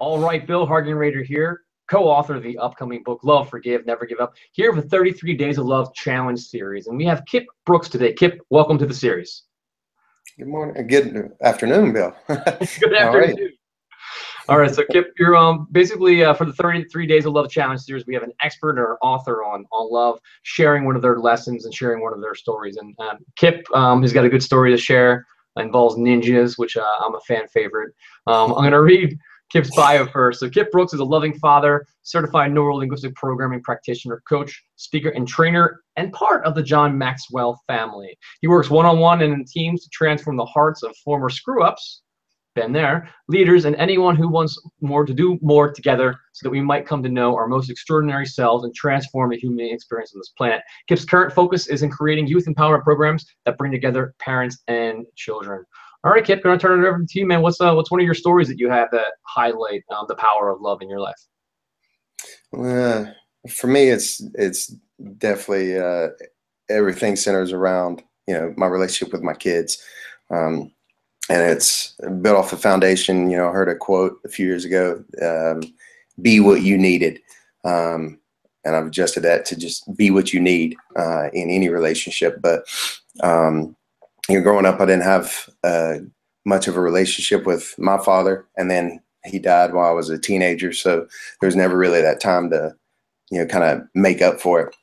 All right, Bill Hargenrader here, co-author of the upcoming book, Love, Forgive, Never Give Up, here for 33 Days of Love Challenge series. And we have Kip Brooks today. Kip, welcome to the series. Good morning. Good afternoon, Bill. Good All right. afternoon. All right, so Kip, you're basically for the 33 Days of Love Challenge series, we have an expert or author on love, sharing one of their lessons and sharing one of their stories. And Kip has got a good story to share. It involves ninjas, which I'm a fan favorite. I'm going to read Kip's bio first. So Kip Brooks is a loving father, certified neuro-linguistic programming practitioner, coach, speaker, and trainer, and part of the John Maxwell family. He works one-on-one and in teams to transform the hearts of former screw-ups, been there, leaders, and anyone who wants more to do more together so that we might come to know our most extraordinary selves and transform the human experience on this planet. Kip's current focus is in creating youth empowerment programs that bring together parents and children. All right, Kip, going to turn it over to you, man. What's one of your stories that you have that highlight the power of love in your life? For me, it's definitely everything centers around my relationship with my kids, and it's built off the foundation. I heard a quote a few years ago: "Be what you needed," and I've adjusted that to just be what you need in any relationship. But growing up, I didn't have much of a relationship with my father, and then he died while I was a teenager. So there was never really that time to, kind of make up for it.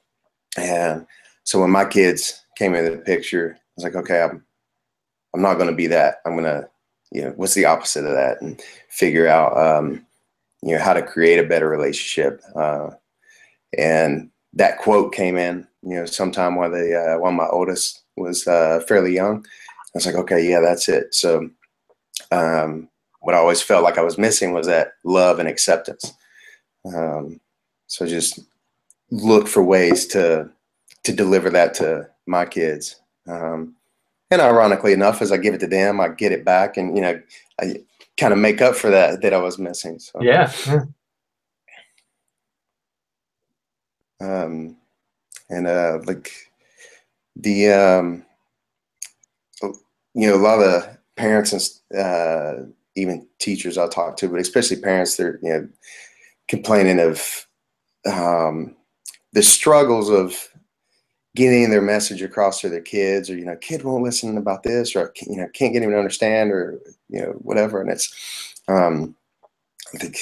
And so when my kids came into the picture, I was like, okay, I'm not going to be that. I'm going to, what's the opposite of that, and figure out, how to create a better relationship. And that quote came in, sometime while my oldest was fairly young. I was like, okay, yeah, that's it. So what I always felt like I was missing was that love and acceptance. So just look for ways to deliver that to my kids. And ironically enough, as I give it to them, I get it back, and I kind of make up for that I was missing. So yeah. And like the a lot of parents and even teachers I talk to, but especially parents, they're complaining of the struggles of getting their message across to their kids, or kid won't listen about this, or can't get him to understand, or whatever. And it's I think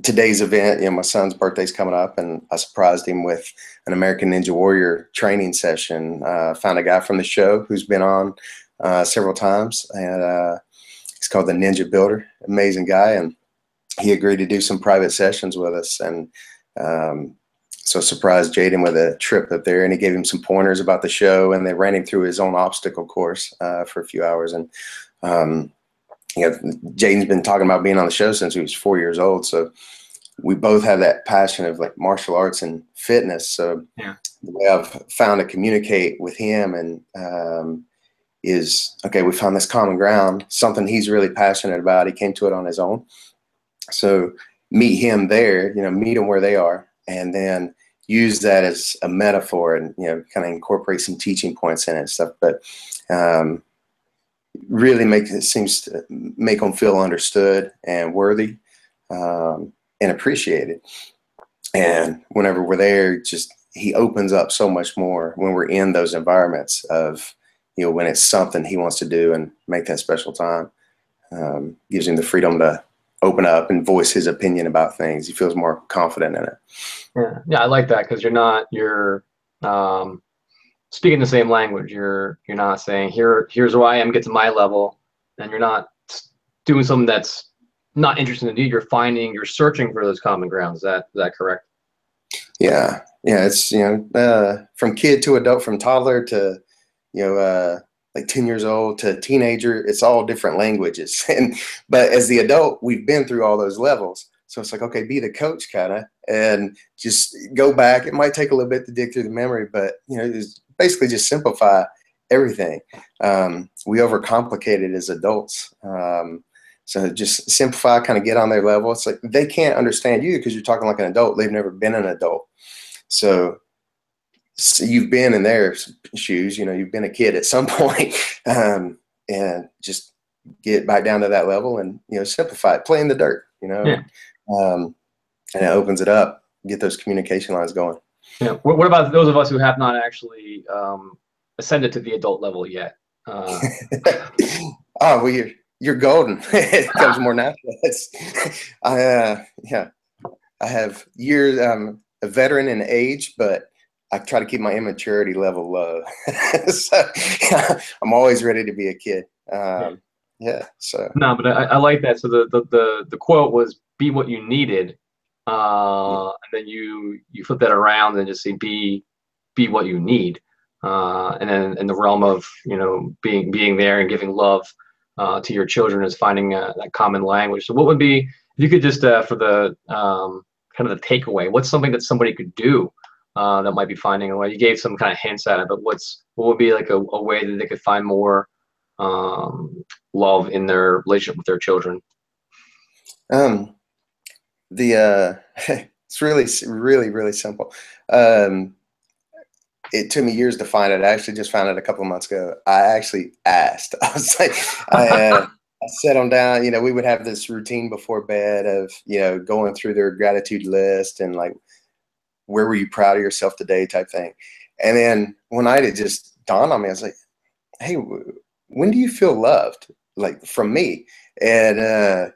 today's event, my son's birthday's coming up, and I surprised him with an American Ninja Warrior training session. Found a guy from the show who's been on several times, and he's called the Ninja Builder. Amazing guy, and he agreed to do some private sessions with us. And so surprised Jaden with a trip up there, and he gave him some pointers about the show, and they ran him through his own obstacle course for a few hours. And Jaden's been talking about being on the show since he was 4 years old. So we both have that passion of like martial arts and fitness. So Yeah. the way I've found to communicate with him and is, okay, we found this common ground, something he's really passionate about. He came to it on his own. So meet him there, meet them where they are, and then use that as a metaphor, and, kind of incorporate some teaching points in it and stuff. But really seems to make them feel understood and worthy, and appreciated. And whenever we're there, he opens up so much more when we're in those environments of, when it's something he wants to do and make that special time. Gives him the freedom to open up and voice his opinion about things. He feels more confident in it. Yeah, I like that, because you're speaking the same language. You're not saying here's who I am, get to my level, and you're not doing something that's not interesting to you. You're searching for those common grounds. Is that correct? Yeah. It's from kid to adult, from toddler to like 10 years old to teenager. It's all different languages, but as the adult, we've been through all those levels. So it's like, okay, be the coach kind of, and just go back. It might take a little bit to dig through the memory, but it's basically just simplify everything. We overcomplicate it as adults. So just simplify, kind of get on their level. It's like they can't understand you because you're talking like an adult. They've never been an adult. So you've been in their shoes, you've been a kid at some point, and just get back down to that level and, simplify it, play in the dirt, Yeah. and it opens it up, get those communication lines going. Yeah. What about those of us who have not actually ascended to the adult level yet? Oh, well, you're golden. It comes more natural. Yeah, I have years. I'm a veteran in age, but I try to keep my immaturity level low. So I'm always ready to be a kid. Yeah. So No, but I like that. So the quote was, "Be what you needed," and then you flip that around and just say, "Be what you need," and then in the realm of being there and giving love to your children is finding that common language. So what would be, if you could just for the kind of the takeaway, what's something that somebody could do that might be finding a way? You gave some kind of hints at it, but what would be like a way that they could find more love in their relationship with their children? um, it's really simple. It took me years to find it. I actually just found it a couple of months ago. I actually asked. I was like, I set them down. We would have this routine before bed of, going through their gratitude list and like, where were you proud of yourself today type thing. And then one night it just dawned on me. I was like, hey, when do you feel loved? Like from me? And it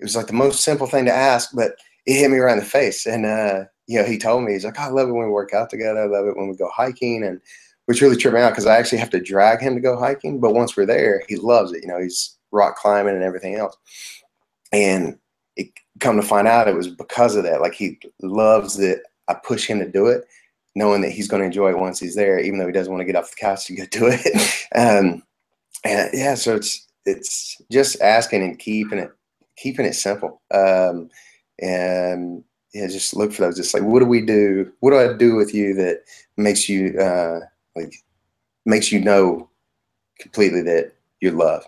was like the most simple thing to ask, but it hit me right in the face. And, he told me, he's like, oh, I love it when we work out together. I love it when we go hiking. And which really tripped me out because I actually have to drag him to go hiking. But once we're there, he loves it. He's rock climbing and everything else. And it come to find out it was because of that. Like he loves that I push him to do it, knowing that he's going to enjoy it once he's there, even though he doesn't want to get off the couch to go do it. And yeah, so it's just asking and keeping it simple. And yeah, just look for those. Just like, what do we do? What do I do with you that makes you makes you know completely that you're loved?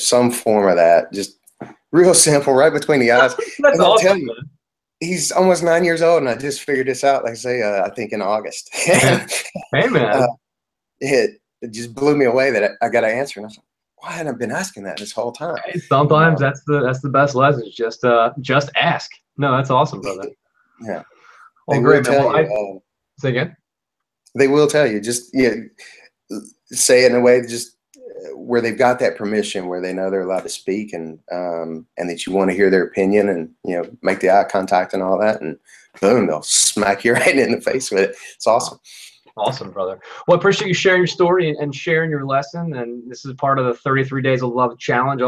Some form of that, just real simple, right between the eyes. That's And I'll awesome, tell you, he's almost 9 years old, and I just figured this out, like I say, I think in August. man. Hey, man. It just blew me away that I got to answer. And I was like, why hadn't I been asking that this whole time? Hey, sometimes that's the best lesson. Just ask. No, that's awesome, brother. Yeah. Well, They will great, man. tell Well, you. Say again. They will tell you. Just say it in a way just where they've got that permission, where they know they're allowed to speak, and that you want to hear their opinion, and make the eye contact and all that, and boom, they'll smack you right in the face with it. It's awesome. Awesome, brother. Well, I appreciate you sharing your story and sharing your lesson. And this is part of the 33 Days of Love Challenge.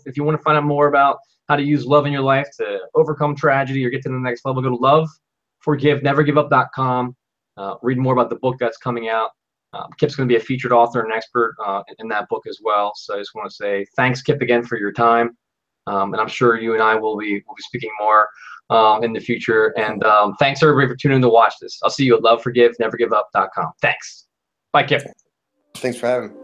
If you want to find out more about how to use love in your life to overcome tragedy or get to the next level, go to loveforgivenevergiveup.com. Read more about the book that's coming out. Kip's going to be a featured author and expert in that book as well. So I just want to say thanks, Kip, again for your time. And I'm sure you and I will be speaking more in the future. And thanks everybody for tuning in to watch this. I'll see you at loveforgivenevergiveup.com. Thanks. Bye, Kip. Thanks for having me.